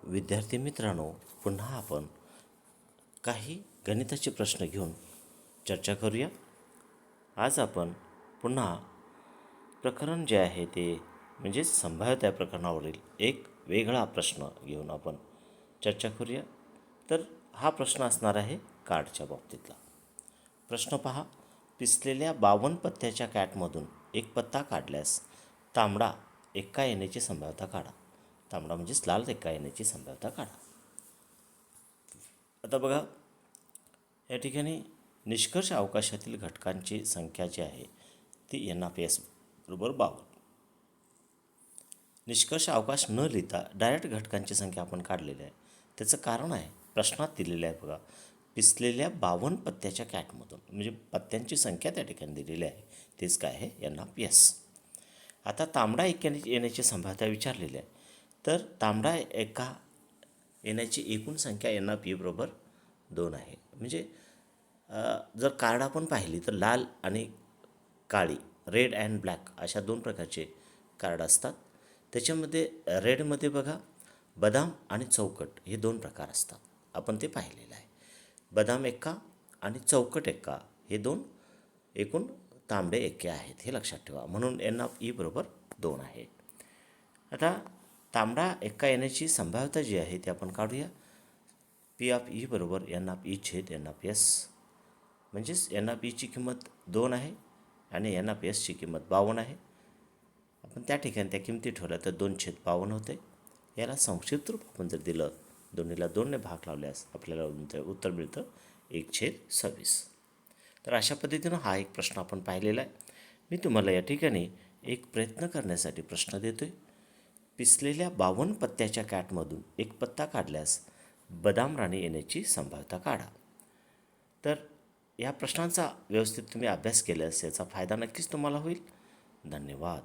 विद्यार्थी मित्रांनो, पुन्हा आपण काही गणिताचे प्रश्न घेऊन चर्चा करूया. आज आपण पुन्हा प्रकरण जे आहे ते म्हणजे संभाव्यता प्रकरणावरील एक वेगळा प्रश्न घेऊन आपण चर्चा करूया. तर हा प्रश्न असणार आहे कार्डच्या बाबतीतला. प्रश्न पहा. पिसलेल्या 52 पत्त्याच्या कॅटमधून एक पत्ता काढल्यास तांबडा एक्का येण्याची संभाव्यता काढा. तांबडा म्हणजेच लाल एक्का येण्याची संभाव्यता काढा. आता बघा, या ठिकाणी निष्कर्ष अवकाशातील घटकांची संख्या जी आहे ती NPS बरोबर 52. निष्कर्ष अवकाश न लिहिता डायरेक्ट घटकांची संख्या आपण काढलेली आहे. त्याचं कारण आहे, प्रश्नात दिलेलं आहे बघा, पिसलेल्या 52 पत्त्याच्या कॅटमधून म्हणजे पत्त्यांची संख्या त्या ठिकाणी दिलेली आहे. तेच काय आहे? NPS. आता तांबडा एक्का येण्याची संभाव्यता विचारलेली आहे. तर तांबडा एक्का येण्याची एकूण संख्या NP बरोबर 2 आहे. म्हणजे जर कार्ड आपण पाहिली तर लाल आणि काळी, रेड अँड ब्लॅक अशा 2 प्रकारचे कार्ड असतात. त्याच्यामध्ये रेडमध्ये बघा बदाम आणि चौकट हे 2 प्रकार असतात. आपण ते पाहिलेलं आहे. बदाम एक्का आणि चौकट एक्का हे 2 एकूण तांबडे एक्के आहेत, हे लक्षात ठेवा. म्हणून NE बरोबर 2 आहे. आता तांबडा एक्का येण्याची संभाव्यता जी आहे ती आपण काढूया. P बरोबर NE छेद NPS. म्हणजेच NPची किंमत 2 आहे आणि NPSची किंमत 52 आहे. आपण त्या ठिकाणी त्या किमती ठेवल्या तर 2/52 होते. याला संक्षिप्त रूप आपण जर दिलं, दोन्हीला 2ने भाग लावल्यास आपल्याला उत्तर मिळतं 1/26. तर अशा पद्धतीनं हा एक प्रश्न आपण पाहिलेला आहे. मी तुम्हाला या ठिकाणी एक प्रयत्न करण्यासाठी प्रश्न देतो आहे. पिसलेल्या 52 पत्त्याच्या कॅटमधून एक पत्ता काढल्यास बदाम राणी येण्याची संभाव्यता काढा. तर या प्रश्नांचा व्यवस्थित तुम्ही अभ्यास केल्यास याचा फायदा नक्कीच तुम्हाला होईल. धन्यवाद.